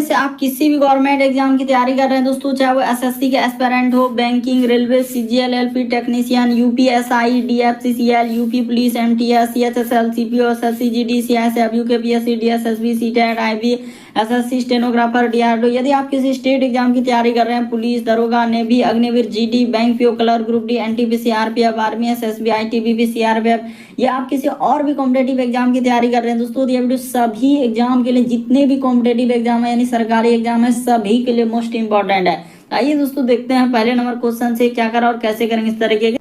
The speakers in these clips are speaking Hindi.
से आप किसी भी गवर्नमेंट एग्जाम की तैयारी कर रहे हैं दोस्तों, चाहे वो एसएससी के एस्पिरेंट हो, banking, railway, CGL, LP technician, UPSI, DFCCL, UP police, MTS, CHSL, CPO, SSC, GD, CSF, UKPSC, DSSB, CTET, IB, SSC, stenographer, DRDO. यदि आप किसी स्टेट एग्जाम की तैयारी कर रहे हैं, पुलिस, दरोगा, navy, Agniveer, GD, bank PO, clerk, group D, NTPC, RPF, army, SSB, ITBP, CRPF, या आप किसी और भी कॉम्पिटेटिव एग्जाम की तैयारी कर रहे हैं दोस्तों, ये वीडियो सभी एग्जाम के लिए, जितने भी कॉम्पिटेटिव एग्जाम है यानी सरकारी एग्जाम है, सभी के लिए मोस्ट इंपॉर्टेंट है। आइए दोस्तों देखते हैं पहले नंबर क्वेश्चन से क्या करा और कैसे करेंगे इस तरीके के।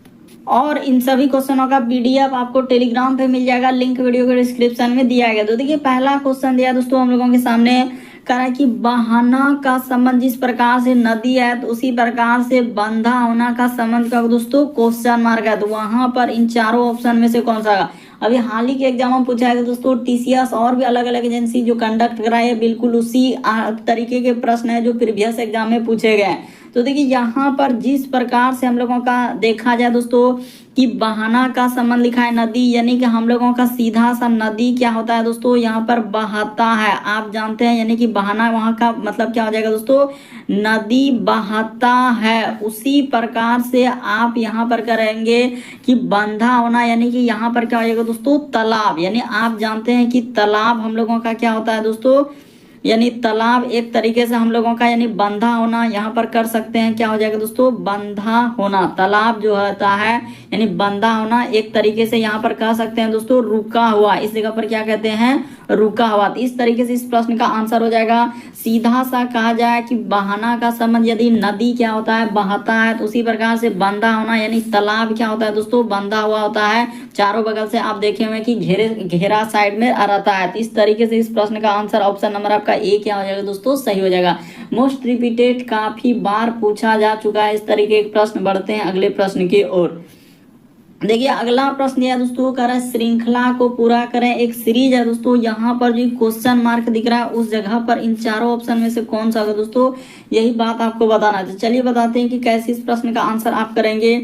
और इन सभी क्वेश्चनों का पीडीएफ आपको टेलीग्राम पे मिल जाएगा, लिंक वीडियो के डिस्क्रिप्शन में दिया गया। तो देखिए पहला क्वेश्चन दिया दोस्तों हम लोगों के सामने, कह रहा है कि बहाना का संबंध जिस प्रकार से नदी है तो उसी प्रकार से बंधा होना का संबंध का दोस्तों क्वेश्चन मार्क है। तो वहां पर इन चारों ऑप्शन में से कौन सा होगा। अभी हाल ही के एग्जाम में पूछा है दोस्तों, टीसीएस और भी अलग अलग एजेंसी जो कंडक्ट कराई है, बिल्कुल उसी तरीके के प्रश्न है जो प्रीवियस एग्जाम में पूछे गए हैं। तो देखिए यहाँ पर जिस प्रकार से हम लोगों का देखा जाए दोस्तों कि बहाना का संबंध लिखा है नदी, यानी कि हम लोगों का सीधा सा नदी क्या होता है दोस्तों, यहाँ पर बहाता है, आप जानते हैं, यानी कि बहाना वहाँ का मतलब क्या हो जाएगा दोस्तों, नदी बहाता है। उसी प्रकार से आप यहाँ पर करेंगे कि बंधा होना, यानी कि यहाँ पर क्या हो जाएगा दोस्तों, तालाब, यानी आप जानते हैं कि तालाब हम लोगों का क्या होता है दोस्तों, यानी तालाब एक तरीके से हम लोगों का यानी बंधा होना, यहाँ पर कर सकते हैं क्या हो जाएगा दोस्तों, बंधा होना। तालाब जो होता है यानी बंधा होना, एक तरीके से यहाँ पर कह सकते हैं दोस्तों रुका हुआ, इस जगह पर क्या कहते हैं, रुका हुआ। तो इस तरीके से इस प्रश्न का आंसर हो जाएगा। सीधा सा कहा जाए कि बहाना का संबंध यदि नदी क्या होता है, बहाता है, तो उसी प्रकार से बंधा होना यानी तालाब क्या होता है दोस्तों, बंधा हुआ होता है। चारों बगल से आप देखे हुए कि घेरा साइड में रहता है। तो इस तरीके से इस प्रश्न का आंसर ऑप्शन नंबर आपका ए क्या हो जाएगा दोस्तों, सही हो जाएगा। मोस्ट रिपीटेड काफी बार पूछा जा चुका है इस तरीके के प्रश्न। बढ़ते हैं अगले प्रश्न की ओर। देखिए अगला प्रश्न यह दोस्तों कह रहा है श्रृंखला को पूरा करें, एक सीरीज है दोस्तों। यहाँ पर जो क्वेश्चन मार्क दिख रहा है उस जगह पर इन चारों ऑप्शन में से कौन सा होगा दोस्तों, यही बात आपको बताना है। तो चलिए बताते हैं कि कैसे इस प्रश्न का आंसर आप करेंगे।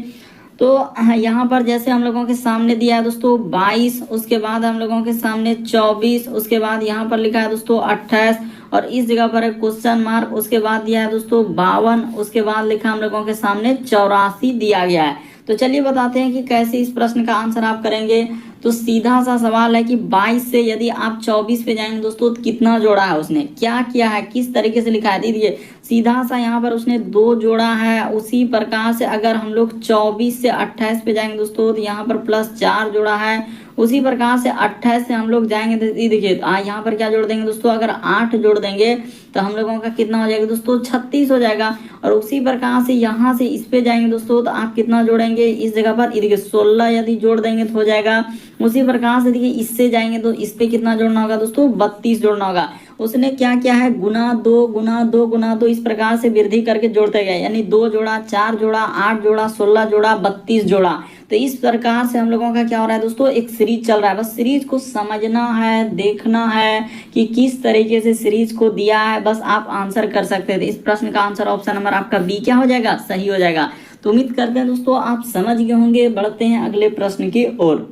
तो यहाँ पर जैसे हम लोगों के सामने दिया है दोस्तों 22, उसके बाद हम लोगों के सामने 24, उसके बाद यहाँ पर लिखा है दोस्तों 28 और इस जगह पर है क्वेश्चन मार्क, उसके बाद दिया है दोस्तों 52, उसके बाद लिखा हम लोगों के सामने 84 दिया गया है। तो चलिए बताते हैं कि कैसे इस प्रश्न का आंसर आप करेंगे। तो सीधा सा सवाल है कि 22 से यदि आप 24 पे जाएंगे दोस्तों तो कितना जोड़ा है, उसने क्या किया है, किस तरीके से लिखा है। दीजिए सीधा सा यहाँ पर उसने 2 जोड़ा है। उसी प्रकार से अगर हम लोग 24 से 28 पे जाएंगे दोस्तों तो यहाँ पर +4 जोड़ा है। उसी प्रकार से 28 से हम लोग जाएंगे तो देखिए यहाँ पर क्या जोड़ देंगे दोस्तों, अगर 8 जोड़ देंगे तो हम लोगों का कितना हो जाएगा दोस्तों, 36 हो जाएगा। और उसी प्रकार से यहाँ से इस पे जाएंगे दोस्तों तो आप कितना जोड़ेंगे, इस जगह पर देखिए 16 यदि जोड़ देंगे तो हो जाएगा। उसी प्रकार से देखिए इससे जाएंगे तो इस पे कितना जोड़ना होगा दोस्तों, 32 जोड़ना होगा। उसने क्या किया है, गुना 2 गुना 2 गुना 2 इस प्रकार से वृद्धि करके जोड़ते गए, यानी 2 जोड़ा, 4 जोड़ा, 8 जोड़ा, 16 जोड़ा, 32 जोड़ा। तो इस प्रकार से हम लोगों का क्या हो रहा है दोस्तों, एक सीरीज चल रहा है। बस सीरीज को समझना है, देखना है कि किस तरीके से सीरीज को दिया है, बस आप आंसर कर सकते थे। इस प्रश्न का आंसर ऑप्शन नंबर आपका बी क्या हो जाएगा, सही हो जाएगा। तो उम्मीद करते हैं दोस्तों आप समझ गए होंगे। बढ़ते हैं अगले प्रश्न की ओर।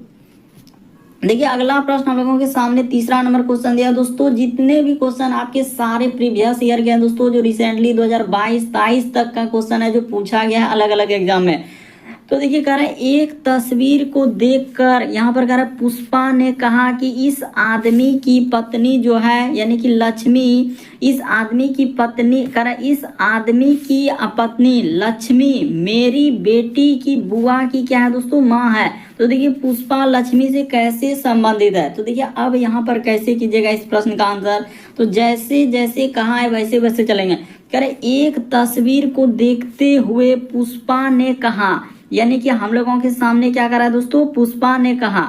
देखिए अगला प्रश्न हम लोगों के सामने तीसरा नंबर क्वेश्चन दिया दोस्तों। जितने भी क्वेश्चन आपके सारे प्रीवियस ईयर के हैं दोस्तों, जो रिसेंटली 2022-23 तक का क्वेश्चन है जो पूछा गया है अलग अलग एग्जाम में। तो देखिए कह रहा है एक तस्वीर को देखकर, यहाँ पर कह रहा है पुष्पा ने कहा कि इस आदमी की पत्नी जो है यानी कि लक्ष्मी, इस आदमी की पत्नी, कह रहा है इस आदमी की पत्नी लक्ष्मी मेरी बेटी की बुआ की क्या है दोस्तों, माँ है। तो देखिए पुष्पा लक्ष्मी से कैसे संबंधित है। तो देखिए अब यहाँ पर कैसे कीजिएगा इस प्रश्न का आंसर। तो जैसे जैसे कहा है वैसे वैसे चलेंगे। कह रहे एक तस्वीर को देखते हुए पुष्पा ने कहा, यानी कि हम लोगों के सामने क्या करा है दोस्तों, पुष्पा ने कहा।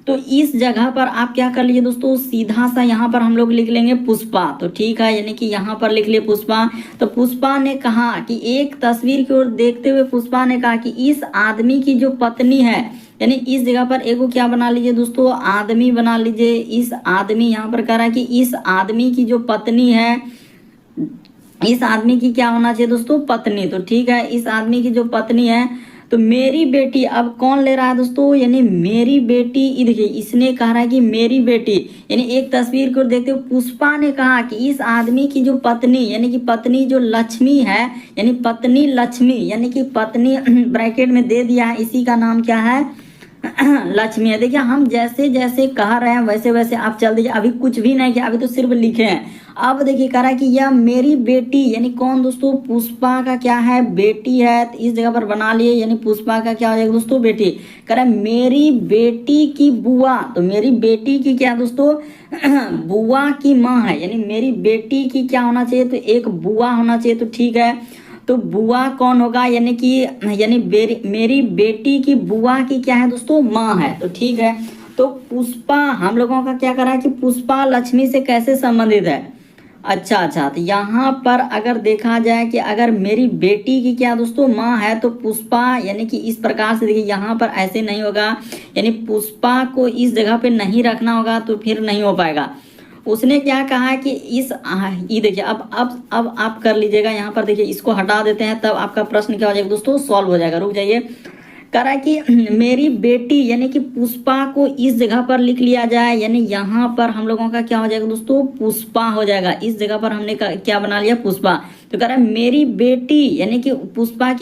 तो इस जगह पर आप क्या कर लीजिए दोस्तों, सीधा सा यहाँ पर हम लोग लिख लेंगे पुष्पा। तो ठीक है, यानी कि यहाँ पर लिख लिए पुष्पा। तो पुष्पा ने कहा कि एक तस्वीर की ओर देखते हुए पुष्पा ने कहा कि इस आदमी की जो पत्नी है, यानी इस जगह पर एगो क्या बना लीजिए दोस्तों, आदमी बना लीजिए। इस आदमी यहाँ पर कह रहा है कि इस आदमी की जो पत्नी है, इस आदमी की क्या होना चाहिए दोस्तों, पत्नी। तो ठीक है, इस आदमी की जो पत्नी है तो मेरी बेटी अब कौन ले रहा है दोस्तों, यानी मेरी बेटी। ये देखिए इसने कहा रहा है कि मेरी बेटी, यानी एक तस्वीर को देखते हो पुष्पा ने कहा कि इस आदमी की जो पत्नी, यानी कि पत्नी जो लक्ष्मी है, यानी पत्नी लक्ष्मी, यानी कि पत्नी ब्रैकेट में दे दिया है, इसी का नाम क्या है लक्ष्मी है। देखिए हम जैसे जैसे कह रहे हैं वैसे वैसे आप चल दीजिए, अभी कुछ भी नहीं किया, अभी तो सिर्फ लिखे हैं। अब देखिए कह रहा है कि यह मेरी बेटी, यानी कौन दोस्तों, पुष्पा का क्या है, बेटी है। तो इस जगह पर बना लिए, यानी पुष्पा का क्या हो जाएगा दोस्तों, बेटी। कह रहा है मेरी बेटी की बुआ, तो मेरी बेटी की क्या दोस्तों बुआ की माँ है, यानी मेरी बेटी की क्या होना चाहिए, तो एक बुआ होना चाहिए। तो ठीक है, तो बुआ कौन होगा, यानी कि यानी मेरी बेटी की बुआ की क्या है दोस्तों, माँ है। तो ठीक है, तो पुष्पा हम लोगों का क्या करा है कि पुष्पा लक्ष्मी से कैसे संबंधित है। अच्छा, तो यहाँ पर अगर देखा जाए कि अगर मेरी बेटी की क्या दोस्तों माँ है, तो पुष्पा यानी कि इस प्रकार से देखिए यहाँ पर ऐसे नहीं होगा, यानी पुष्पा को इस जगह पे नहीं रखना होगा, तो फिर नहीं हो पाएगा। उसने क्या कहा कि इस ये देखिए अब आप कर लीजिएगा। यहाँ पर देखिए इसको हटा देते हैं, तब आपका प्रश्न क्या हो जाएगा दोस्तों, सॉल्व हो जाएगा। रुक जाइए, कह रहा है कि मेरी बेटी यानी कि पुष्पा को इस जगह पर लिख लिया जाए, यानी यहाँ पर हम लोगों का क्या हो जाएगा दोस्तों, पुष्पा हो जाएगा। इस जगह पर हमने क्या बना लिया, पुष्पा। तो कह रहा है मेरी बेटी यानी कि पुष्पा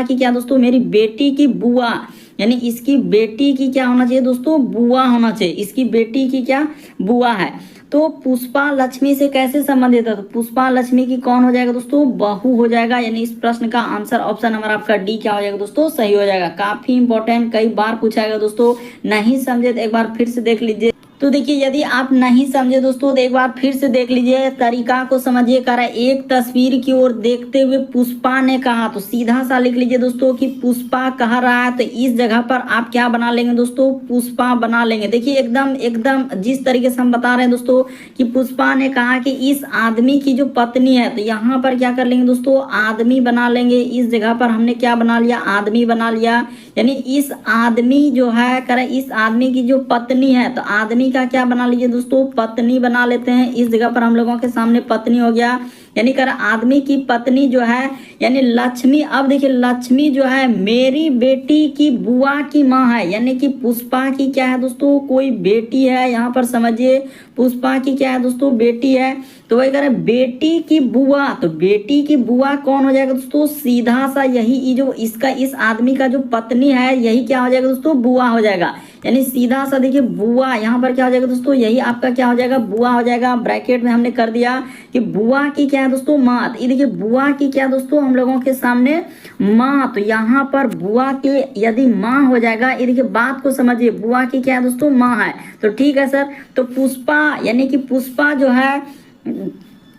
की क्या दोस्तों, मेरी बेटी की बुआ, यानी इसकी बेटी की क्या होना चाहिए दोस्तों, बुआ होना चाहिए। इसकी बेटी की क्या बुआ है। तो पुष्पा लक्ष्मी से कैसे संबंधित है, तो पुष्पा लक्ष्मी की कौन हो जाएगा दोस्तों, बहू हो जाएगा। यानी इस प्रश्न का आंसर ऑप्शन नंबर आपका डी क्या हो जाएगा दोस्तों, सही हो जाएगा। काफी इंपॉर्टेंट, कई बार पूछा गया दोस्तों, नहीं समझे तो एक बार फिर से देख लीजिए। तो देखिए यदि आप नहीं समझे दोस्तों तो एक बार फिर से देख लीजिए, तरीका को समझिए। कह रहा है एक तस्वीर की ओर देखते हुए पुष्पा ने कहा, तो सीधा सा लिख लीजिए दोस्तों कि पुष्पा कह रहा है, तो इस जगह पर आप क्या बना लेंगे दोस्तों, पुष्पा बना लेंगे। देखिए एकदम जिस तरीके से हम बता रहे हैं दोस्तों कि पुष्पा ने कहा कि इस आदमी की जो पत्नी है, तो यहाँ पर क्या कर लेंगे दोस्तों, आदमी बना लेंगे। इस जगह पर हमने क्या बना लिया, आदमी बना लिया। यानी इस आदमी जो है, कह रहा है इस आदमी की जो पत्नी है, तो आदमी का क्या बना लीजिए दोस्तों, पत्नी बना लेते हैं। इस जगह पर हम लोगों के सामने पत्नी हो गया, यानी कर आदमी की पत्नी जो है यानी लक्ष्मी। अब देखिए लक्ष्मी जो है मेरी बेटी की बुआ की माँ है, यानी कि पुष्पा की क्या है दोस्तों, कोई बेटी है। यहाँ पर समझिए पुष्पा की क्या है दोस्तों, बेटी है। तो वही कह रहे बेटी की बुआ, तो बेटी की बुआ कौन हो जाएगा दोस्तों, सीधा सा यही जो इसका इस आदमी का जो पत्नी है यही क्या हो जाएगा दोस्तों, बुआ हो जाएगा। यानी सीधा सा देखिए बुआ, यहाँ पर क्या हो जाएगा दोस्तों, यही आपका क्या हो जाएगा, बुआ हो जाएगा। ब्रैकेट में हमने कर दिया कि बुआ की क्या है दोस्तों, माँ। ये देखिए बुआ की क्या दोस्तों हम लोगों के सामने माँ, तो यहाँ पर बुआ के यदि माँ हो जाएगा। ये देखिए बात को समझिए, बुआ की क्या है दोस्तों, माँ है। तो ठीक है सर, तो पुष्पा यानी कि पुष्पा जो है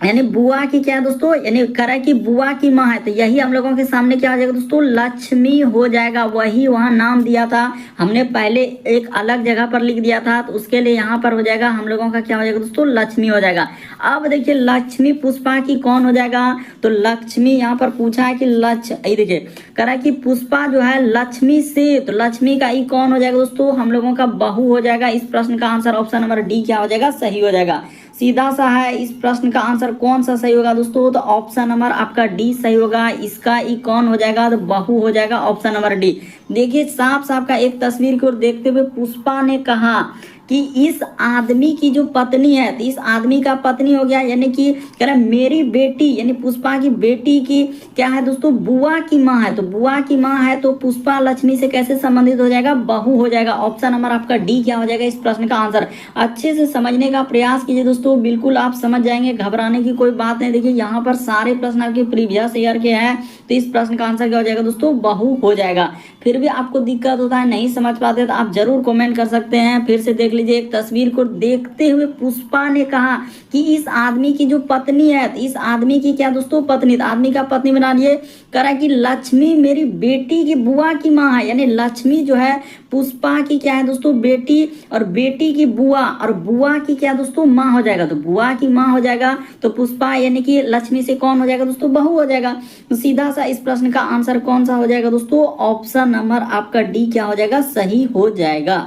यानी बुआ की क्या है दोस्तों, यानी करा कि बुआ की माँ है, तो यही हम लोगों के सामने क्या हो जाएगा दोस्तों, लक्ष्मी हो जाएगा। वही वहाँ नाम दिया था हमने, पहले एक अलग जगह पर लिख दिया था, तो उसके लिए यहाँ पर हो जाएगा हम लोगों का क्या हो जाएगा दोस्तों, लक्ष्मी हो जाएगा। अब देखिए लक्ष्मी पुष्पा की कौन हो जाएगा, तो लक्ष्मी यहाँ पर पूछा है कि देखिए करा कि पुष्पा जो है लक्ष्मी से, तो लक्ष्मी का ई कौन हो जाएगा दोस्तों, हम लोगों का बहू हो जाएगा। इस प्रश्न का आंसर ऑप्शन नंबर डी क्या हो जाएगा, सही हो जाएगा। सीधा सा है, इस प्रश्न का आंसर कौन सा सही होगा दोस्तों, तो ऑप्शन नंबर आपका डी सही होगा। इसका ई कौन हो जाएगा, तो बहू हो जाएगा, ऑप्शन नंबर डी। देखिए साफ साफ का एक तस्वीर को देखते हुए पुष्पा ने कहा कि इस आदमी की जो पत्नी है, तो इस आदमी का पत्नी हो गया, यानी कि कह रहा मेरी बेटी यानी पुष्पा की बेटी की क्या है दोस्तों, बुआ की माँ है। तो बुआ की माँ है तो पुष्पा लक्ष्मी से कैसे संबंधित हो जाएगा, बहू हो जाएगा। ऑप्शन नंबर आपका डी क्या हो जाएगा इस प्रश्न का आंसर। अच्छे से समझने का प्रयास कीजिए दोस्तों, बिल्कुल आप समझ जाएंगे, घबराने की कोई बात नहीं। देखिए यहाँ पर सारे प्रश्न आपके प्रीवियस ईयर के हैं, तो इस प्रश्न का आंसर क्या हो जाएगा दोस्तों, बहू हो जाएगा। फिर भी आपको दिक्कत होता है, नहीं समझ पाते तो आप जरूर कमेंट कर सकते हैं। फिर से देख लीजिए, एक तस्वीर को देखते हुए पुष्पा ने कहा कि इस आदमी की जो पत्नी है, तो इस आदमी की क्या दोस्तों, पत्नी। तो आदमी का पत्नी बना लिए, करा कि लक्ष्मी मेरी बेटी की बुआ की माँ है, यानी लक्ष्मी जो है पुष्पा की क्या है दोस्तों, बेटी, और बेटी की बुआ, और बुआ की क्या दोस्तों, माँ हो जाएगा। तो बुआ की माँ हो जाएगा, तो पुष्पा यानी कि लक्ष्मी से कौन हो जाएगा दोस्तों, बहू हो जाएगा। तो सीधा सा इस प्रश्न का आंसर कौन सा हो जाएगा दोस्तों, ऑप्शन नंबर आपका डी क्या हो जाएगा, सही हो जाएगा।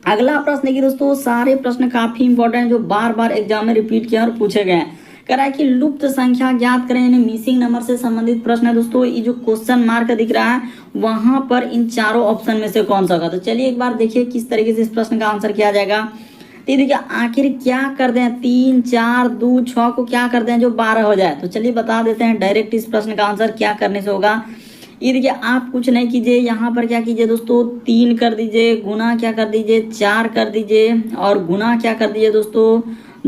अगला प्रश्न की दोस्तों, सारे प्रश्न काफी इंपॉर्टेंट जो बार बार एग्जाम में रिपीट किया और पूछे गए हैं। कह रहा है कि लुप्त संख्या ज्ञात करें, यानी मिसिंग नंबर से संबंधित प्रश्न है दोस्तों। ये जो क्वेश्चन मार्क दिख रहा है वहां पर इन चारों ऑप्शन में से कौन सा होगा। तो चलिए एक बार देखिए किस तरीके से इस प्रश्न का आंसर किया जाएगा। तो देखिए आखिर क्या कर दें, 3 4 2 6 को क्या कर दें जो 12 हो जाए। तो चलिए बता देते हैं डायरेक्ट इस प्रश्न का आंसर क्या करने से होगा। ये देखिए आप कुछ नहीं कीजिए, यहाँ पर क्या कीजिए दोस्तों, 3 कर दीजिए, गुना क्या कर दीजिए 4 कर दीजिए, और गुना क्या कर दीजिए दोस्तों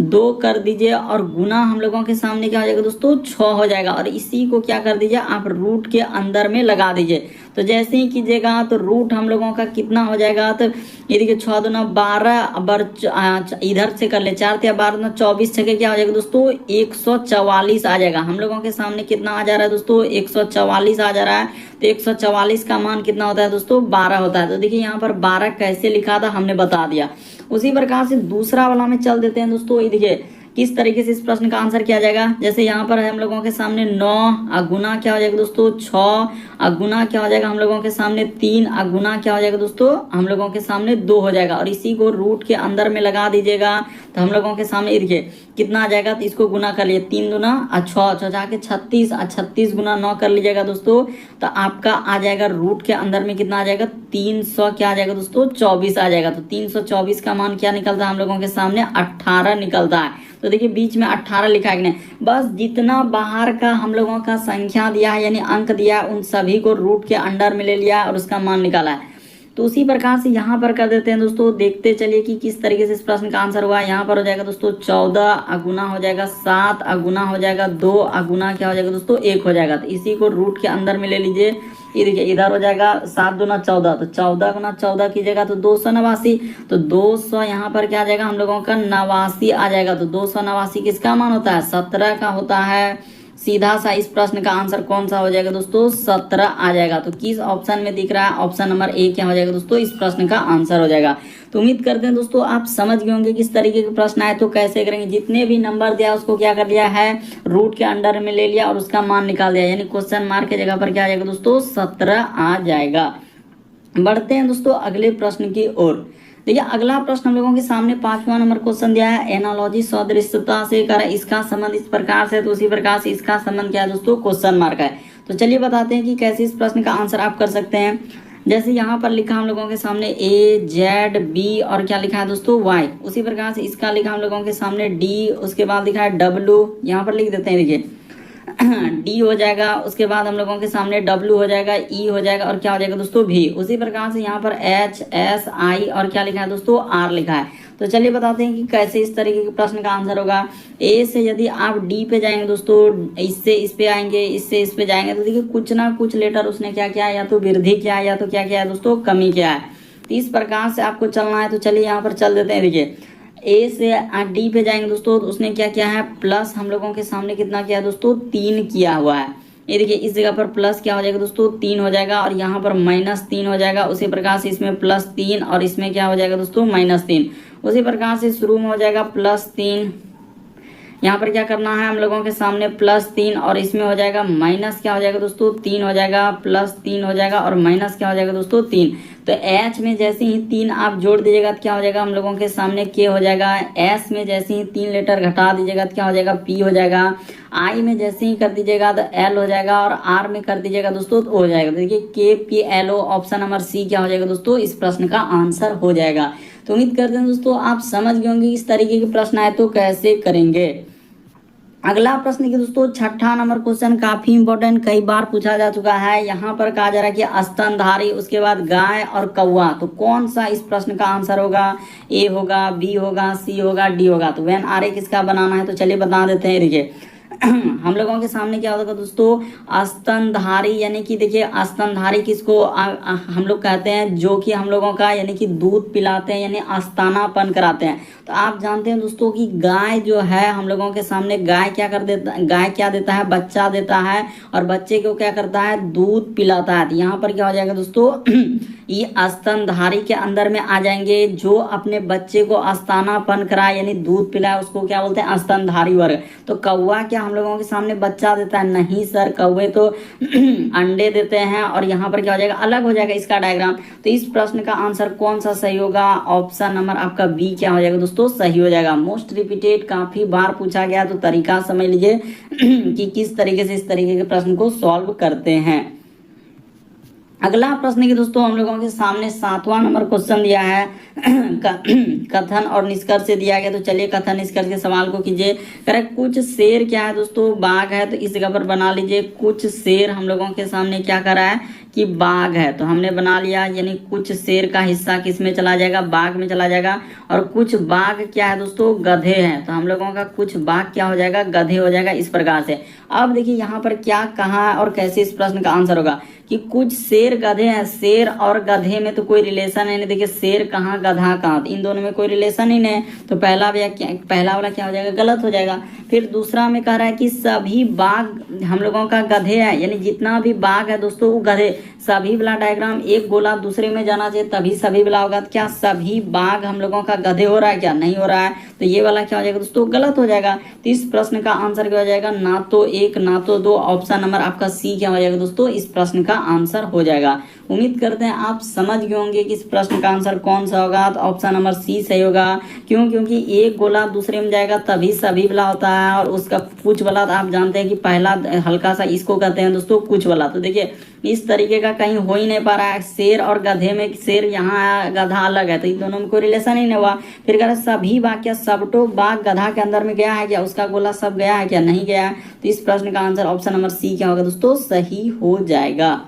2 कर दीजिए, और गुना हम लोगों के सामने क्या हो जाएगा दोस्तों 6 हो जाएगा। और इसी को क्या कर दीजिए आप रूट के अंदर में लगा दीजिए। तो जैसे ही कीजिएगा तो रूट हम लोगों का कितना हो जाएगा, तो ये देखिए 6 दूना 12, इधर से कर ले 4 या 12 दूना 24, छके क्या हो जाएगा दोस्तों 144 आ जाएगा। हम लोगों के सामने कितना आ जा रहा है दोस्तों 144 आ जा रहा है। तो 144 का मान कितना होता है दोस्तों 12 होता है। तो देखिए यहाँ पर 12 कैसे लिखा था हमने बता दिया। उसी प्रकार से दूसरा वाला में चल देते हैं दोस्तों। ये देखिए किस तरीके से इस प्रश्न का आंसर किया जाएगा। जैसे यहाँ पर है हम लोगों के सामने 9 गुना क्या हो जाएगा दोस्तों 6 गुना क्या हो जाएगा हम लोगों के सामने 3 गुना क्या हो जाएगा दोस्तों हम लोगों के सामने 2 हो जाएगा। और इसी को रूट के अंदर में लगा दीजिएगा तो हम लोगों के सामने देखिए कितना आ जाएगा। तो इसको गुना कर लिए 3 दूना 6 जाके 36, 36 गुना 9 कर लीजिएगा दोस्तों। तो आपका आ जाएगा रूट के अंदर में कितना आ जाएगा 300 क्या आ जाएगा दोस्तों 24 आ जाएगा। तो 324 का मान क्या निकलता है हम लोगों के सामने 18 निकलता है। तो देखिए बीच में 18 लिखा है कि नहीं, बस जितना बाहर का हम लोगों का संख्या दिया है यानी अंक दिया है उन सभी को रूट के अंडर में ले लिया और उसका मान निकाला है। तो उसी प्रकार से यहाँ पर कर देते हैं दोस्तों। देखते चलिए कि किस तरीके से इस प्रश्न का आंसर हुआ। यहाँ पर हो जाएगा दोस्तों 14 गुना हो जाएगा 7 गुना हो जाएगा 2 गुना क्या हो जाएगा दोस्तों 1 हो जाएगा। तो इसी को रूट के अंदर में ले लीजिए। ये देखिए इधर हो जाएगा 7 दूना 14, तो 14 गुना 14 कीजिएगा तो 289। तो 200 यहाँ पर क्या आ जाएगा हम लोगों का 89 आ जाएगा। तो 289 किसका मान होता है 17 का होता है। सीधा सा इस प्रश्न का आंसर कौन सा हो जाएगा दोस्तों 17 आ जाएगा। तो किस ऑप्शन में दिख रहा है ऑप्शन नंबर ए क्या हो जाएगा दोस्तों इस प्रश्न का आंसर हो जाएगा। तो उम्मीद करते हैं दोस्तों आप समझ गए होंगे किस तरीके के प्रश्न आए तो कैसे करेंगे। जितने भी नंबर दिया उसको क्या कर दिया है रूट के अंडर में ले लिया और उसका मान निकाल दिया, यानी क्वेश्चन मार्क की जगह पर क्या आ जाएगा दोस्तों 17 आ जाएगा। बढ़ते हैं दोस्तों अगले प्रश्न की ओर। देखिए अगला प्रश्न हम लोगों के सामने 5वां नंबर क्वेश्चन दिया है। एनालॉजी सदृशता से कर इसका संबंध इस प्रकार से, तो उसी प्रकार से इसका संबंध क्या है दोस्तों क्वेश्चन मार्क है। तो चलिए बताते हैं कि कैसे इस प्रश्न का आंसर आप कर सकते हैं। जैसे यहाँ पर लिखा हम लोगों के सामने ए जेड बी और क्या लिखा है दोस्तों वाई, उसी प्रकार से इसका लिखा हम लोगों के सामने डी, उसके बाद लिखा है डब्ल्यू, यहाँ पर लिख देते हैं देखिए डी हो जाएगा, उसके बाद हम लोगों के सामने डब्ल्यू हो जाएगा, ई हो जाएगा और क्या हो जाएगा दोस्तों भी। उसी प्रकार से यहाँ पर एच एस आई और क्या लिखा है दोस्तों आर लिखा है। तो चलिए बताते हैं कि कैसे इस तरीके के प्रश्न का आंसर होगा। ए से यदि आप डी पे जाएंगे दोस्तों, इससे इस पे आएंगे, इससे इस पे जाएंगे, तो देखिए कुछ ना कुछ लेटर उसने क्या किया है, या तो वृद्धि किया है या तो क्या किया है दोस्तों कमी किया है। तो इस प्रकार से आपको चलना है। तो चलिए यहाँ पर चल देते हैं। देखिए ए से डी पे जाएंगे दोस्तों, तो उसने क्या किया है प्लस हम लोगों के सामने कितना किया है दोस्तों 3 किया हुआ है। ये देखिए इस जगह पर प्लस क्या हो जाएगा दोस्तों 3 हो जाएगा और यहाँ पर -3 हो जाएगा। उसी प्रकार से इसमें +3 और इसमें क्या हो जाएगा दोस्तों -3। उसी प्रकार से शुरू में हो जाएगा +3, यहाँ पर क्या करना है हम लोगों के सामने +3 और इसमें हो जाएगा माइनस क्या हो जाएगा दोस्तों 3 हो जाएगा, +3 हो जाएगा और माइनस क्या हो जाएगा दोस्तों 3। तो एच में जैसे ही 3 आप जोड़ दीजिएगा तो क्या हो जाएगा हम लोगों के सामने के हो जाएगा। एस में जैसे ही 3 लेटर घटा दीजिएगा तो क्या हो जाएगा पी हो जाएगा। आई में जैसे ही कर दीजिएगा तो एल हो जाएगा और आर में कर दीजिएगा दोस्तों तो हो जाएगा। तो देखिए के P L O option number C क्या हो जाएगा दोस्तों इस प्रश्न का आंसर हो जाएगा। तो उम्मीद करते हैं दोस्तों आप समझ गए होंगे इस तरीके के प्रश्न आए तो कैसे करेंगे। अगला प्रश्न की दोस्तों 6ठा नंबर क्वेश्चन काफी इंपॉर्टेंट, कई बार पूछा जा चुका है। यहाँ पर कहा जा रहा है कि स्तनधारी, उसके बाद गाय और कौवा, तो कौन सा इस प्रश्न का आंसर होगा। ए होगा, बी होगा, सी होगा, डी होगा। तो वेन आर किसका बनाना है तो चलिए बता देते हैं। देखिए हम लोगों के सामने क्या होगा दोस्तों स्तनधारी, यानी कि देखिए स्तनधारी किसको हम लोग कहते हैं जो कि हम लोगों का यानी कि दूध पिलाते हैं यानी आस्तानापन कराते हैं। तो आप जानते हैं दोस्तों कि गाय जो है हम लोगों के सामने गाय क्या कर देता है, गाय क्या देता है बच्चा देता है और बच्चे को क्या करता है दूध पिलाता है। तो यहाँ पर क्या हो जाएगा दोस्तों ये स्तनधारी के अंदर में आ जाएंगे। जो अपने बच्चे को स्तनापन कराए यानी दूध पिलाए उसको क्या बोलते हैं, स्तनधारी वर्ग। तो कौवा क्या हम लोगों के सामने बच्चा देता है? नहीं सर, कौवे तो अंडे देते हैं। और यहाँ पर क्या हो जाएगा, अलग हो जाएगा इसका डायग्राम। तो इस प्रश्न का आंसर कौन सा सही होगा? ऑप्शन नंबर आपका बी क्या हो जाएगा दोस्तों, सही हो जाएगा। मोस्ट रिपीटेड काफी बार पूछा गया, तो तरीका समझ लीजिए कि किस तरीके से इस तरीके के प्रश्न को सॉल्व करते हैं। अगला प्रश्न की दोस्तों हम लोगों के सामने 7वां नंबर क्वेश्चन दिया है कथन और निष्कर्ष से दिया गया। तो चलिए कथन निष्कर्ष के सवाल को कीजिए। करेक्ट, कुछ शेर क्या है दोस्तों, बाघ है। तो इस जगह पर बना लीजिए कुछ शेर हम लोगों के सामने क्या कर रहा है कि बाघ है। तो हमने बना लिया, यानी कुछ शेर का हिस्सा किस में चला जाएगा, बाघ में चला जाएगा। और कुछ बाघ क्या है दोस्तों, गधे हैं। तो हम लोगों का कुछ बाघ क्या हो जाएगा, गधे हो जाएगा, इस प्रकार से। अब देखिए यहाँ पर क्या कहा और कैसे इस प्रश्न का आंसर होगा कि कुछ शेर गधे हैं। शेर और गधे में तो कोई रिलेशन है नहीं। देखिए शेर कहाँ, गधा कहाँ, इन दोनों में कोई रिलेशन ही नहीं। तो पहला वाला क्या हो जाएगा, गलत हो जाएगा। फिर दूसरा में कह रहा है कि सभी बाघ हम लोगों का गधे है, यानी जितना भी बाघ है दोस्तों वो गधे। सभी वाला डायग्राम एक गोला दूसरे में जाना चाहिए तभी सभी वाला होगा। तो क्या सभी बाघ हम लोगों का गधे हो रहा है, क्या नहीं हो रहा है? तो ये वाला क्या हो जाएगा दोस्तों, गलत हो जाएगा। तो इस प्रश्न का आंसर क्या हो जाएगा, ना तो 1 ना तो 2। ऑप्शन नंबर आपका सी क्या हो जाएगा दोस्तों, इस प्रश्न का आंसर हो जाएगा। उम्मीद करते हैं आप समझ गए होंगे कि इस प्रश्न का आंसर कौन सा होगा। तो ऑप्शन नंबर सी सही होगा। क्यों? क्योंकि एक गोला दूसरे में जाएगा तभी सभी वाला होता है। और उसका कुछ वाला आप जानते हैं कि पहला हल्का सा इसको कहते हैं दोस्तों कुछ वाला। तो देखिए इस तरीके का कहीं हो ही नहीं पा रहा है। शेर और गधे में शेर यहाँ आया, गधा अलग है, तो इन दोनों में कोई रिलेशन ही नहीं हुआ। फिर कह रहे सभी बाघ, क्या सबटो बाघ गधा के अंदर में गया है क्या, उसका गोला सब गया है क्या, नहीं गया है। तो इस प्रश्न का आंसर ऑप्शन नंबर सी क्या होगा दोस्तों, सही हो जाएगा।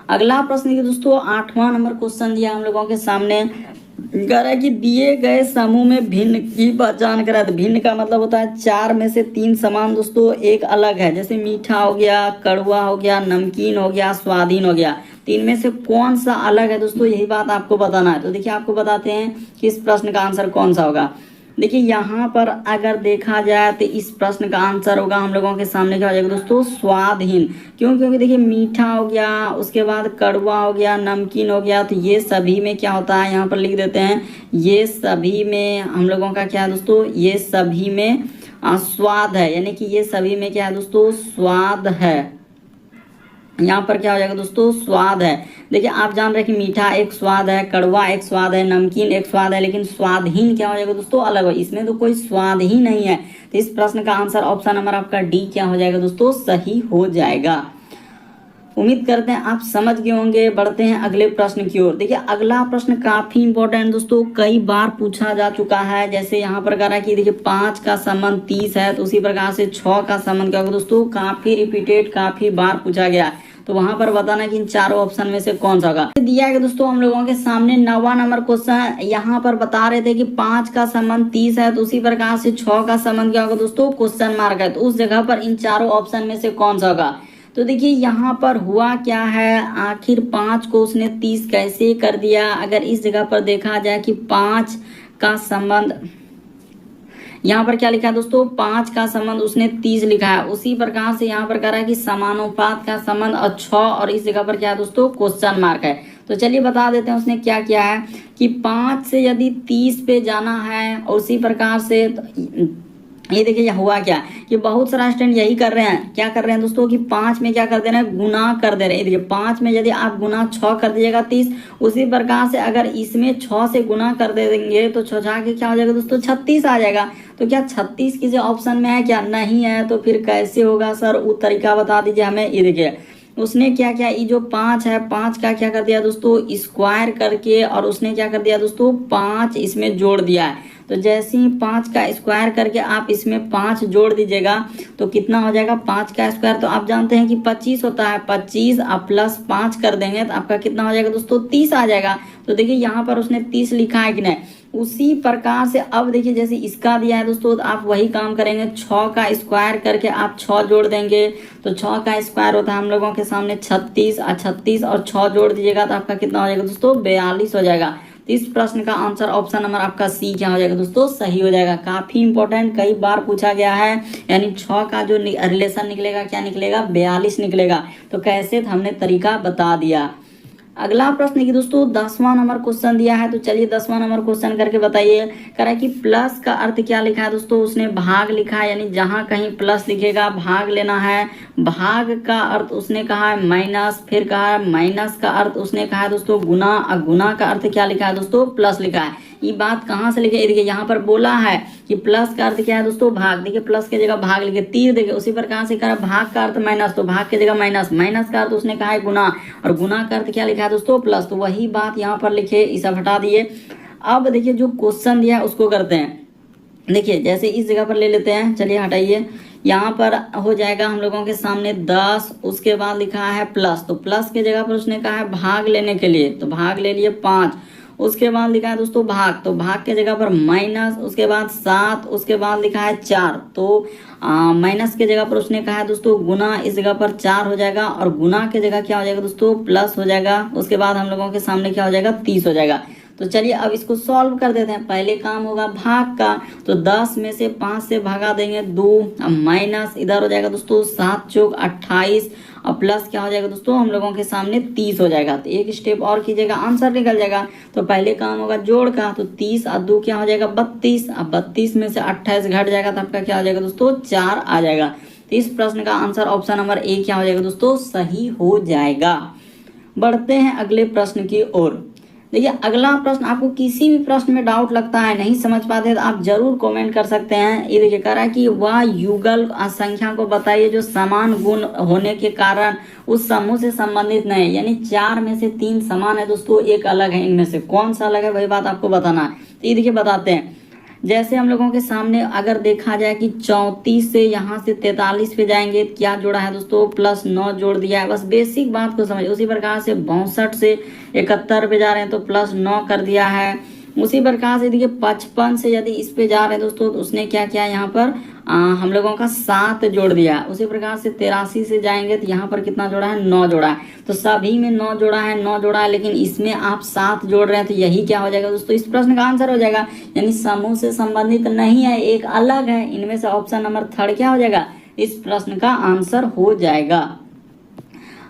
अगला प्रश्न की दोस्तों 8वां नंबर क्वेश्चन दिया हम लोगों के सामने। कह रहा है कि दिए गए समूह में भिन्न की पहचान करा। तो भिन्न का मतलब होता है 4 में से 3 समान दोस्तों, एक अलग है। जैसे मीठा हो गया, कड़वा हो गया, नमकीन हो गया, स्वादहीन हो गया। 3 में से कौन सा अलग है दोस्तों, यही बात आपको बताना है। तो देखिए आपको बताते हैं कि इस प्रश्न का आंसर कौन सा होगा। देखिए यहाँ पर अगर देखा जाए तो इस प्रश्न का आंसर होगा हम लोगों के सामने क्या हो जाएगा दोस्तों, स्वादहीन। क्यों? क्योंकि देखिए मीठा हो गया, उसके बाद कड़वा हो गया, नमकीन हो गया। तो ये सभी में क्या होता है, यहाँ पर लिख देते हैं, ये सभी में हम लोगों का क्या है दोस्तों, ये सभी में स्वाद है। यानी कि ये सभी में क्या है दोस्तों, स्वाद है। यहाँ पर क्या हो जाएगा दोस्तों, स्वाद है। देखिए आप जान रहे हैं कि मीठा एक स्वाद है, कड़वा एक स्वाद है, नमकीन एक स्वाद है, लेकिन स्वादहीन क्या हो जाएगा दोस्तों, अलग है। इसमें तो कोई स्वाद ही नहीं है। तो इस प्रश्न का आंसर ऑप्शन नंबर आपका डी क्या हो जाएगा दोस्तों, सही हो जाएगा। उम्मीद करते हैं आप समझ गए होंगे। बढ़ते हैं अगले प्रश्न की ओर। देखिए अगला प्रश्न काफी इंपॉर्टेंट दोस्तों, कई बार पूछा जा चुका है। जैसे यहाँ पर कह रहा है कि देखिए 5 का संबंध 30 है, तो उसी प्रकार से 6 का संबंध क्या होगा दोस्तों, काफी रिपीटेड, काफी बार पूछा गया। तो वहां पर बताना कि इन चारों ऑप्शन में से कौन सा होगा। दिया गया दोस्तों हम लोगों के सामने 9वां नंबर क्वेश्चन। यहाँ पर बता रहे थे कि 5 का संबंध 30 है, तो उसी प्रकार से 6 का संबंध क्या होगा दोस्तों, क्वेश्चन मार्क है। तो उस जगह पर इन चारों ऑप्शन में से कौन सा होगा। तो देखिए यहाँ पर हुआ क्या है, आखिर 5 को उसने 30 कैसे कर दिया। अगर इस जगह पर देखा जाए कि 5 का संबंध, यहाँ पर क्या लिखा है दोस्तों, 5 का संबंध उसने 30 लिखा है। उसी प्रकार से यहाँ पर कह रहा है कि समानुपात का संबंध और 6, और इस जगह पर क्या है दोस्तों, क्वेश्चन मार्क है। तो चलिए बता देते हैं उसने क्या किया है कि 5 से यदि 30 पे जाना है, और उसी प्रकार से ये देखिए हुआ क्या कि बहुत सारा स्टूडेंट यही कर रहे हैं। क्या कर रहे हैं दोस्तों कि 5 में क्या कर दे रहे हैं, गुना कर दे रहे हैं। देखिए 5 में यदि आप गुना 6 कर दीजिएगा 30, उसी प्रकार से अगर इसमें 6 से गुना कर दे देंगे तो 6 के क्या हो जाएगा दोस्तों, 36 आ जाएगा। तो क्या 36 किसी ऑप्शन में है क्या, नहीं है। तो फिर कैसे होगा सर, वो तरीका बता दीजिए हमें। ये देखिए उसने क्या किया, ये जो 5 है, 5 का क्या कर दिया दोस्तों, स्क्वायर करके, और उसने क्या कर दिया दोस्तों, 5 इसमें जोड़ दिया है। तो जैसे ही 5 का स्क्वायर करके आप इसमें 5 जोड़ दीजिएगा तो कितना हो जाएगा, 5 का स्क्वायर तो आप जानते हैं कि 25 होता है। 25 आप प्लस 5 कर देंगे तो आपका कितना हो जाएगा दोस्तों, 30 आ जाएगा। तो देखिए यहाँ पर उसने 30 लिखा है कि नहीं। उसी प्रकार से अब देखिए जैसे इसका दिया है दोस्तों, तो आप वही काम करेंगे। 6 का स्क्वायर करके आप 6 जोड़ देंगे, तो 6 का स्क्वायर होता है हम लोगों के सामने 36, 36 और 6 जोड़ दीजिएगा तो आपका कितना हो जाएगा दोस्तों, 42 हो जाएगा। तो इस प्रश्न का आंसर ऑप्शन नंबर आपका सी क्या हो जाएगा दोस्तों, सही हो जाएगा। काफी इंपॉर्टेंट, कई बार पूछा गया है। यानी 6 का जो रिलेशन निकलेगा क्या निकलेगा, 42 निकलेगा। तो कैसे, तो हमने तरीका बता दिया। अगला प्रश्न की दोस्तों 10वां नंबर क्वेश्चन दिया है, तो चलिए 10वां नंबर क्वेश्चन करके बताइए। कह रहा है कि प्लस का अर्थ क्या लिखा है दोस्तों, उसने भाग लिखा है, यानी जहां कहीं प्लस लिखेगा भाग लेना है। भाग का अर्थ उसने कहा है माइनस, फिर कहा है माइनस का अर्थ उसने कहा है दोस्तों गुना, और गुना का अर्थ क्या लिखा है दोस्तों, प्लस लिखा है। ये बात कहाँ से लिखे, देखिए यहाँ पर बोला है कि प्लस का अर्थ क्या है दोस्तों, भाग। देखिए प्लस की जगह भाग लिखे, तीर देखिए उसी पर कहाँ से करा, भाग का अर्थ माइनस, तो भाग की जगह माइनस, माइनस का अर्थ उसने कहा है गुना, और गुना का अर्थ क्या लिखा है दोस्तों, प्लस। तो वही बात यहाँ पर लिखे, इसे हटा दिए। अब देखिए जो क्वेश्चन दिया है उसको करते हैं। देखिए जैसे इस जगह पर ले लेते हैं, चलिए हटाइए। यहाँ पर हो जाएगा हम लोगों के सामने 10, उसके बाद लिखा है प्लस, तो प्लस की जगह पर उसने कहा है भाग लेने के लिए, तो भाग ले लिए 5। उसके बाद लिखा है दोस्तों भाग, तो भाग के जगह पर माइनस, उसके बाद 7, उसके बाद लिखा है 4, तो माइनस के जगह पर उसने कहा है दोस्तों गुना, इस जगह पर 4 हो जाएगा, और गुना के जगह क्या हो जाएगा दोस्तों, प्लस हो जाएगा। उसके बाद हम लोगों के सामने क्या हो जाएगा, 30 हो जाएगा। तो चलिए अब इसको सॉल्व कर देते हैं। पहले काम होगा भाग का, तो 10 में से 5 से भागा देंगे 2, अब माइनस इधर हो जाएगा दोस्तों 7 चौक 28, और प्लस क्या हो जाएगा दोस्तों, हम लोगों के सामने 30 हो जाएगा। तो एक स्टेप और कीजिएगा, आंसर निकल जाएगा। तो पहले काम होगा जोड़ का, तो 30 और 2 क्या हो जाएगा 32, अब 32 में से 28 घट जाएगा, तो आपका क्या हो जाएगा दोस्तों, 4 आ जाएगा। तो इस प्रश्न का आंसर ऑप्शन नंबर ए क्या हो जाएगा दोस्तों, सही हो जाएगा। बढ़ते हैं अगले प्रश्न की ओर। देखिए अगला प्रश्न, आपको किसी भी प्रश्न में डाउट लगता है, नहीं समझ पाते तो आप जरूर कमेंट कर सकते हैं। ये देखिए कह रहा है कि वह युगल संख्या को बताइए जो समान गुण होने के कारण उस समूह से संबंधित नहीं है, यानी 4 में से 3 समान है दोस्तों, एक अलग है, इनमें से कौन सा अलग है वही बात आपको बताना है। तो ये देखिए बताते हैं। जैसे हम लोगों के सामने अगर देखा जाए कि 34 से यहाँ से 43 पे जाएंगे, क्या जोड़ा है दोस्तों, प्लस 9 जोड़ दिया है, बस बेसिक बात को समझिए। उसी प्रकार से 62 से 71 पे जा रहे हैं तो प्लस 9 कर दिया है। उसी प्रकार से देखिए 55 से यदि इस पे जा रहे हैं दोस्तों, तो उसने क्या किया, यहाँ पर हम लोगों का 7 जोड़ दिया। उसी प्रकार से 83 से जाएंगे तो यहाँ पर कितना जोड़ा है, 9 जोड़ा है। तो सभी में 9 जोड़ा है, 9 जोड़ा है, लेकिन इसमें आप 7 जोड़ रहे हैं, तो यही क्या हो जाएगा दोस्तों, इस प्रश्न का आंसर हो जाएगा। यानी समूह से संबंधित नहीं है, एक अलग है। इनमें से ऑप्शन नंबर 3 क्या हो जाएगा, इस प्रश्न का आंसर हो जाएगा।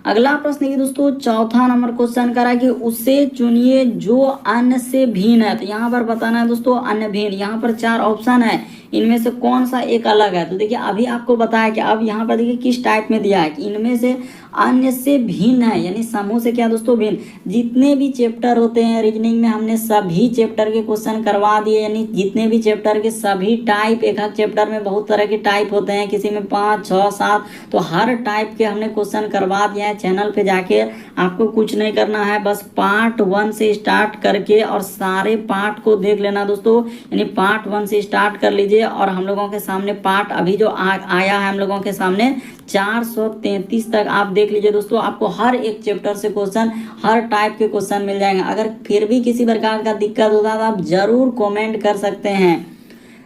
अगला प्रश्न ये दोस्तों 4था नंबर क्वेश्चन करा कि उसे चुनिए जो अन्य से भिन्न है। तो यहाँ पर बताना है दोस्तों अन्य भिन्न, यहाँ पर 4 ऑप्शन है, इनमें से कौन सा एक अलग है। तो देखिए अभी आपको बताया कि अब यहाँ पर देखिए किस टाइप में दिया है कि इनमें से अन्य से भिन्न है, यानी समूह से क्या दोस्तों, भिन्न। जितने भी चैप्टर होते हैं रीजनिंग में हमने सभी चैप्टर के क्वेश्चन करवा दिए, यानी जितने भी चैप्टर के सभी टाइप, एक चैप्टर में बहुत तरह के टाइप होते हैं, किसी में 5, 6, 7, तो हर टाइप के हमने क्वेश्चन करवा दिया है। चैनल पे जाके आपको कुछ नहीं करना है, बस पार्ट 1 से स्टार्ट करके और सारे पार्ट को देख लेना दोस्तों, यानी पार्ट 1 से स्टार्ट कर लीजिए। और हम लोगों के सामने पार्ट अभी जो आया है हम लोगों के सामने 433 तक आप देख लीजिए दोस्तों, आपको हर एक चैप्टर से क्वेश्चन, हर टाइप के क्वेश्चन मिल जाएंगे। अगर फिर भी किसी प्रकार का दिक्कत होता है तो आप जरूर कमेंट कर सकते हैं।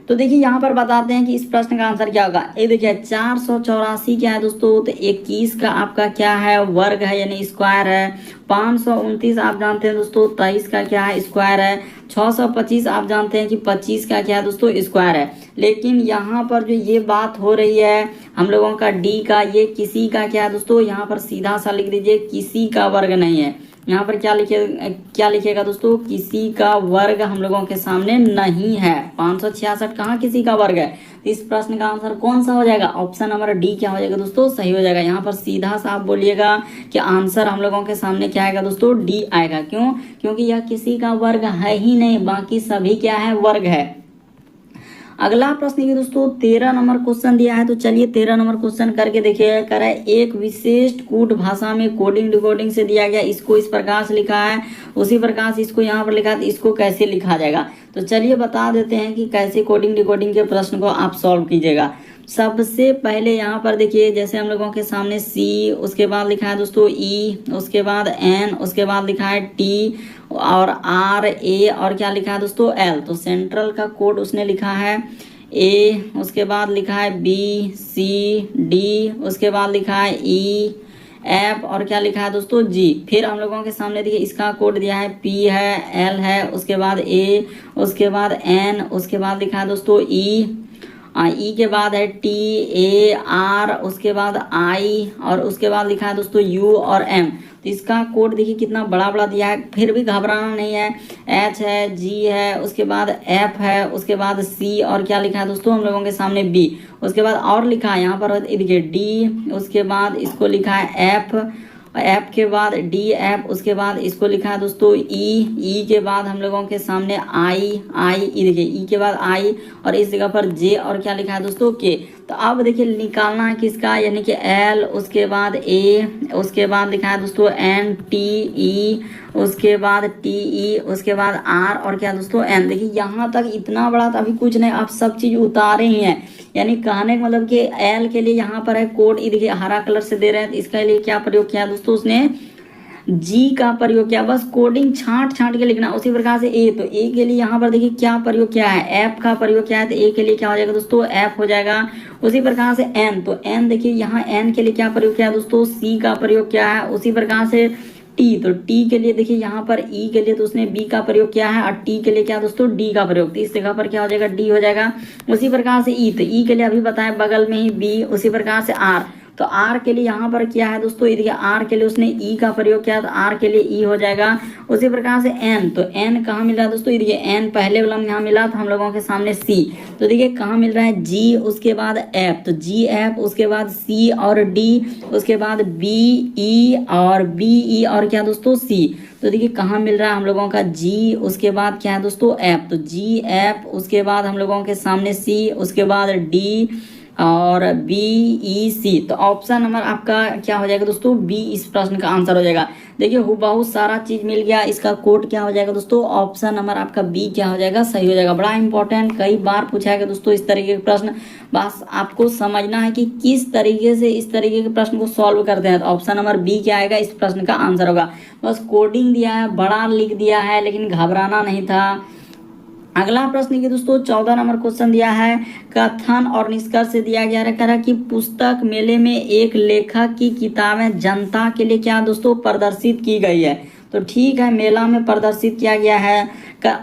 तो देखिए यहाँ पर बताते हैं कि इस प्रश्न का आंसर क्या होगा। ये देखिए 484 क्या है दोस्तों, तो 21 का आपका क्या है, वर्ग है, यानी स्क्वायर है। 529 आप जानते हैं दोस्तों 23 का क्या है, स्क्वायर है। 625 आप जानते हैं कि 25 का क्या है दोस्तों, स्क्वायर है। लेकिन यहाँ पर जो ये बात हो रही है हम लोगों का डी का, ये किसी का क्या है दोस्तों, यहाँ पर सीधा सा लिख दीजिए किसी का वर्ग नहीं है। यहाँ पर क्या लिखेगा दोस्तों, किसी का वर्ग हम लोगों के सामने नहीं है। 566 कहाँ किसी का वर्ग है। तो इस प्रश्न का आंसर कौन सा हो जाएगा, ऑप्शन नंबर डी क्या हो जाएगा दोस्तों, सही हो जाएगा। यहाँ पर सीधा सा आप बोलिएगा कि आंसर हम लोगों के सामने क्या आएगा दोस्तों, डी आएगा। क्यों, क्योंकि यह किसी का वर्ग है ही नहीं, बाकी सभी क्या है, वर्ग है। अगला प्रश्न ये दोस्तों 13 नंबर क्वेश्चन दिया है। तो चलिए 13 नंबर क्वेश्चन करके देखिए। कह रहा है एक विशेष कूट भाषा में कोडिंग डिकोडिंग से दिया गया, इसको इस प्रकार से लिखा है, उसी प्रकार से इसको यहाँ पर लिखा है, तो इसको कैसे लिखा जाएगा। तो चलिए बता देते हैं कि कैसे कोडिंग डिकोडिंग के प्रश्न को आप सॉल्व कीजिएगा। सबसे पहले यहाँ पर देखिए जैसे हम लोगों के सामने सी, उसके बाद लिखा है दोस्तों ई, उसके बाद एन, उसके बाद लिखा है टी और आर ए, और क्या लिखा है दोस्तों, एल। तो सेंट्रल का कोड उसने लिखा है ए, उसके बाद लिखा है बी सी डी, उसके बाद लिखा है ई एफ, और क्या लिखा है दोस्तों, जी। फिर हम लोगों के सामने देखिए इसका कोड दिया है पी है, एल है, उसके बाद ए, उसके बाद एन, उसके बाद लिखा है दोस्तों ई, ई के बाद है टी ए आर, उसके बाद आई, और उसके बाद लिखा है दोस्तों यू और एम। तो इसका कोड देखिए कितना बड़ा बड़ा दिया है, फिर भी घबराना नहीं है। एच है, जी है, उसके बाद एफ है, उसके बाद सी, और क्या लिखा है दोस्तों हम लोगों के सामने बी। उसके बाद और लिखा है यहाँ पर देखिए डी, उसके बाद इसको लिखा है एफ, एफ के बाद डी एफ, उसके बाद इसको लिखा है दोस्तों ई के बाद हम लोगों के सामने आई, ई देखिए ई के बाद आई, और इस जगह पर जे, और क्या लिखा है दोस्तों के। तो अब देखिए निकालना है किसका, यानी कि एल, उसके बाद ए, उसके बाद लिखा है दोस्तों एन टी ई, उसके बाद टी ई, उसके बाद आर, और क्या दोस्तों एन। देखिए यहाँ तक इतना बड़ा तो अभी कुछ नहीं, आप सब चीज उतारे ही हैं। यानी कहने का मतलब कि एल के लिए यहाँ पर है कोड, ये देखिए हरा कलर से दे रहे हैं, तो इसके लिए क्या प्रयोग किया दोस्तों, उसने जी का प्रयोग किया। बस कोडिंग छांट छांट के लिखना। उसी प्रकार से ए, तो ए के लिए यहाँ पर देखिए क्या प्रयोग किया है, एफ का प्रयोग किया है, तो ए के लिए क्या हो जाएगा दोस्तों, एफ हो जाएगा। उसी प्रकार से एन, तो एन देखिए यहाँ एन के लिए क्या प्रयोग किया है दोस्तों, सी का प्रयोग किया है। उसी प्रकार से टी, तो टी के लिए देखिए यहाँ पर ई के लिए तो उसने बी का प्रयोग किया है, और टी के लिए क्या दोस्तों, डी का प्रयोग। तो इस जगह पर क्या हो जाएगा, डी हो जाएगा। उसी प्रकार से ई, तो ई के लिए अभी बताया बगल में ही बी। उसी प्रकार से आर, तो आर के लिए यहाँ पर क्या है दोस्तों, ये देखिए आर के लिए उसने ई का प्रयोग किया, तो आर के लिए ई हो जाएगा। उसी प्रकार से एन, तो एन कहाँ मिल रहा है दोस्तों, ये देखिए एन पहले वाला में यहाँ मिला था हम लोगों के सामने सी, तो देखिए कहाँ मिल रहा है जी, उसके बाद एफ, तो जी एफ, उसके बाद सी और डी, उसके बाद बी ई, और बी ई, और क्या दोस्तों सी। तो देखिए कहाँ मिल रहा है हम लोगों का जी, उसके बाद क्या है दोस्तों एफ, तो जी एफ, उसके बाद हम लोगों के सामने सी, उसके बाद डी और बी ई सी। तो ऑप्शन नंबर आपका क्या हो जाएगा दोस्तों, बी इस प्रश्न का आंसर हो जाएगा। देखिए बहुत सारा चीज मिल गया, इसका कोड क्या हो जाएगा दोस्तों, ऑप्शन नंबर आपका बी क्या हो जाएगा, सही हो जाएगा। बड़ा इंपॉर्टेंट, कई बार पूछा है दोस्तों इस तरीके के प्रश्न। बस आपको समझना है कि किस तरीके से इस तरीके के प्रश्न को सॉल्व करते हैं। तो ऑप्शन नंबर बी क्या आएगा, इस प्रश्न का आंसर होगा। बस कोडिंग दिया है, बड़ा लिख दिया है, लेकिन घबराना नहीं था। अगला प्रश्न के दोस्तों 14 नंबर क्वेश्चन दिया है, कथन और निष्कर्ष से दिया गया है कि पुस्तक मेले में एक लेखक की किताबें जनता के लिए क्या दोस्तों प्रदर्शित की गई है। तो ठीक है, मेला में प्रदर्शित किया गया है,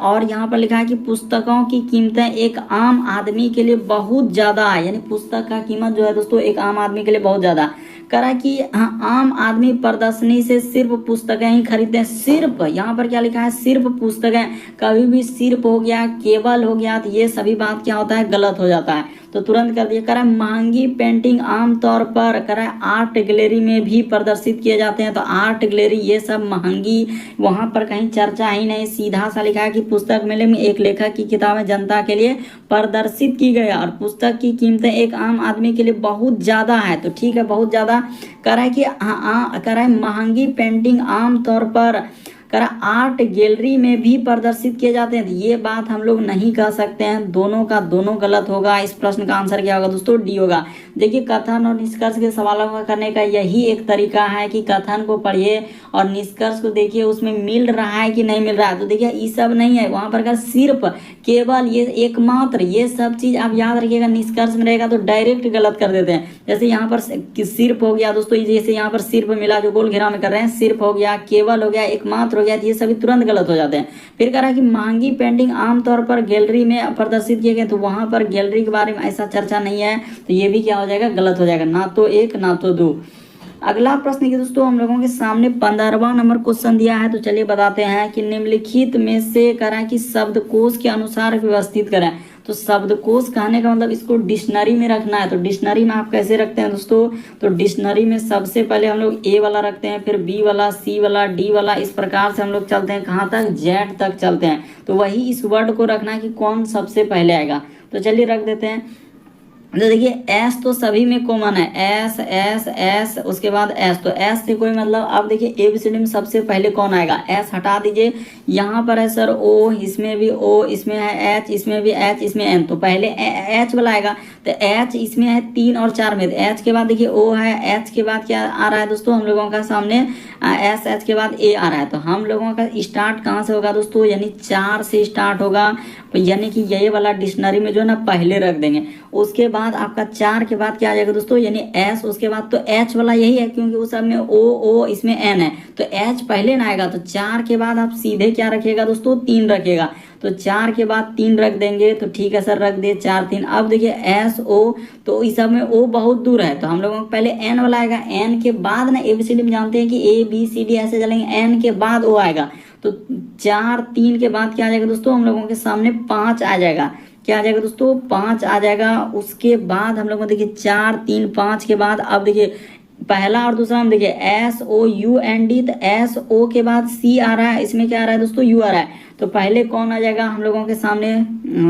और यहाँ पर लिखा है कि पुस्तकों की कीमतें एक आम आदमी के लिए बहुत ज़्यादा है। यानी पुस्तक का कीमत जो है दोस्तों एक आम आदमी के लिए बहुत ज़्यादा। कह रहा है कि आम आदमी प्रदर्शनी से सिर्फ पुस्तकें ही खरीदते हैं। सिर्फ, यहाँ पर क्या लिखा है, सिर्फ पुस्तकें। कभी भी सिर्फ हो गया, केवल हो गया, तो ये सभी बात क्या होता है, गलत हो जाता है। तो तुरंत कर दिया। कह रहा है महंगी पेंटिंग आमतौर पर कह रहा है आर्ट गैलरी में भी प्रदर्शित किए जाते हैं। तो आर्ट गैलरी ये सब महंगी, वहां पर कहीं चर्चा ही नहीं, सीधा सा लिखा है कि पुस्तक मेले में एक लेखक की किताबें जनता के लिए प्रदर्शित की गई और पुस्तक की कीमतें एक आम आदमी के लिए बहुत ज्यादा है। तो ठीक है, बहुत ज्यादा। कह रहा है कि कह रहा है महंगी पेंटिंग आमतौर पर कह रहा आर्ट गैलरी में भी प्रदर्शित किए जाते हैं। तो ये बात हम लोग नहीं कह सकते हैं, दोनों का दोनों गलत होगा। इस प्रश्न का आंसर क्या होगा दोस्तों, डी होगा। देखिए कथन और निष्कर्ष के सवालों का करने का यही एक तरीका है कि कथन को पढ़िए और निष्कर्ष को देखिए उसमें मिल रहा है कि नहीं मिल रहा है। तो देखिए ये सब नहीं है, वहां पर सिर्फ, केवल, ये एकमात्र, ये सब चीज आप याद रखिएगा। निष्कर्ष में रहेगा तो डायरेक्ट गलत कर देते हैं। जैसे यहाँ पर सिर्फ हो गया दोस्तों, जैसे यहाँ पर सिर्फ मिला जो गोल घेरा में कर रहे हैं, सिर्फ हो गया, केवल हो गया, एकमात्र हो गया, ये सभी तुरंत गलत हो जाते हैं। फिर कह रहा है कि महंगी पेंटिंग आमतौर पर गैलरी में प्रदर्शित किए गए, तो वहां पर गैलरी के बारे में ऐसा चर्चा नहीं है, तो ये भी क्या हो जाएगा, गलत हो जाएगा। ना तो एक ना तो दो। अगला प्रश्न के दोस्तों हम लोगों के सामने 15वां नंबर क्वेश्चन दिया है। तो चलिए बताते हैं कि निम्नलिखित में से कह रहा है कि शब्दकोश के अनुसार व्यवस्थित करें। तो शब्दकोश कहने का मतलब इसको डिक्शनरी में रखना है। तो डिक्शनरी में आप कैसे रखते हैं दोस्तों, तो डिक्शनरी में सबसे पहले हम लोग ए वाला रखते हैं, फिर बी वाला, सी वाला, डी वाला, इस प्रकार से हम लोग चलते हैं। कहाँ तक, जेड तक चलते हैं। तो वही इस वर्ड को रखना है कि कौन सबसे पहले आएगा। तो चलिए रख देते हैं। तो देखिए एस तो सभी में कॉमन है, एस एस एस, उसके बाद एस। तो एस से कोई मतलब, अब देखिए एबीसीडी में सबसे पहले कौन आएगा, एस हटा दीजिए। यहाँ पर है सर ओ, इसमें भी ओ, इसमें है एच, इसमें भी एच, इसमें एन। तो पहले एच वाला आएगा। तो एच इसमें है 3 और 4 में। तो एच के बाद देखिए ओ है, एच के बाद क्या आ रहा है दोस्तों हम लोगों का सामने, एस, एच के बाद ए आ रहा है। तो हम लोगों का स्टार्ट कहाँ से होगा दोस्तों, यानी 4 से स्टार्ट होगा। यानी कि ये वाला डिक्शनरी में जो है ना पहले रख देंगे। उसके बाद आपका 4 के बाद क्या आ जाएगा दोस्तों, यानी S, उसके बाद तो H वाला यही है क्योंकि उस सब में O इसमें N है, तो H पहले ना आएगा। तो 4 के बाद आप सीधे क्या रखिएगा दोस्तों, 3 रखिएगा। तो 4 के बाद 3 रख देंगे, तो ठीक है सर, रख दिए 4 3। अब देखिए SO, तो इस सब में O बहुत दूर है, तो हम लोगों को पहले N वाला आएगा। N के बाद ना ABCD में जानते हैं कि ABCD ऐसे चलेंगे, N के बाद O आएगा। तो 4 3 के बाद क्या आ जाएगा दोस्तों, हम लोगों के सामने 5 आ जाएगा। क्या आ जाएगा दोस्तों, 5 आ जाएगा। उसके बाद हम लोगों को देखिए 4 3 5 के बाद अब देखिए पहला और दूसरा हम देखिए SOUND, तो SO के बाद C आ रहा है, इसमें क्या आ रहा है दोस्तों, U आ रहा है। तो पहले कौन आ जाएगा हम लोगों के सामने,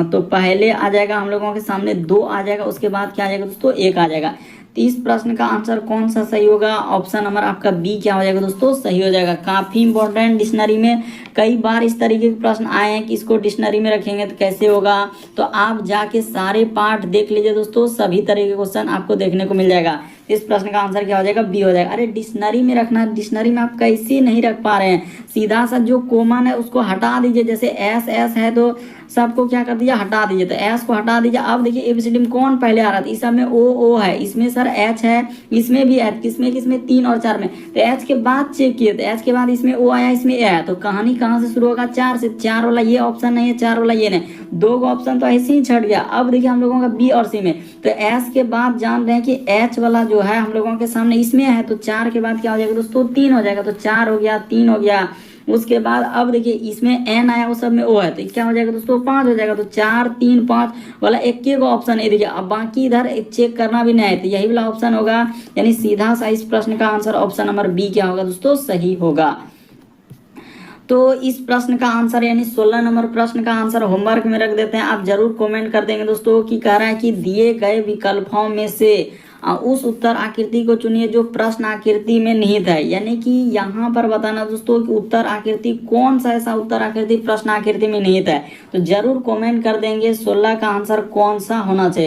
तो पहले आ जाएगा हम लोगों के सामने 2 आ जाएगा। उसके बाद क्या आ जाएगा दोस्तों, 1 आ जाएगा। तो इस प्रश्न का आंसर कौन सा सही होगा, ऑप्शन नंबर आपका बी क्या हो जाएगा दोस्तों, सही हो जाएगा। काफी इंपॉर्टेंट, डिक्शनरी में कई बार इस तरीके के प्रश्न आए हैं कि इसको डिक्शनरी में रखेंगे तो कैसे होगा। तो आप जाके सारे पार्ट देख लीजिए दोस्तों, सभी तरह के क्वेश्चन आपको देखने को मिल जाएगा। इस प्रश्न का आंसर क्या हो जाएगा, बी हो जाएगा। अरे डिक्शनरी में रखना, डिक्शनरी में आप कैसे नहीं रख पा रहे हैं, सीधा सा जो कॉमन है उसको हटा दीजिए। जैसे एस है तो सबको क्या कर दीजिए, हटा दीजिए। तो एस को हटा दीजिए। अब देखिए एबीसीडी में कौन पहले आ रहा था, इस सब में ओ है, इसमें सर एच है, इसमें भी एच, किसमें किसमें 3 और 4 में। तो एच के बाद चेक किए, तो एच के बाद इसमें ओ आया, इसमें ए आया। तो कहानी कहाँ से शुरू होगा, 4 से। 4 वाला ये ऑप्शन नहीं है, 4 वाला ये नहीं, 2 का ऑप्शन तो ऐसे ही छट गया। अब देखिए हम लोगों का बी और सी में, तो एस के बाद जान रहे हैं कि एच वाला जो है हम लोगों के सामने इसमें है। तो 4 के बाद क्या हो जाएगा दोस्तों, 3 हो जाएगा। तो 4 हो गया, 3 हो गया। उसके बाद अब देखिए इसमें एन आया, उस सब में ओ है, तो क्या हो जाएगा दोस्तों, 5 हो जाएगा। तो 4 3 5 वाला एक ही ऑप्शन है। देखिए अब बाकी इधर चेक करना भी नहीं है, तो यही वाला ऑप्शन होगा, यानी सीधा सा इस प्रश्न का आंसर ऑप्शन नंबर बी क्या होगा दोस्तों, सही होगा। तो इस प्रश्न का आंसर यानी 16 नंबर प्रश्न का आंसर होमवर्क में रख देते हैं। आप जरूर कमेंट कर देंगे दोस्तों कि कह रहा है कि दिए गए विकल्पों में से उस उत्तर आकृति को चुनिए जो प्रश्न आकृति में निहित है। यानी कि यहाँ पर बताना दोस्तों कि उत्तर आकृति कौन सा ऐसा उत्तर आकृति प्रश्न आकृति में निहित है। तो जरूर कमेंट कर देंगे 16 का आंसर कौन सा होना चाहिए।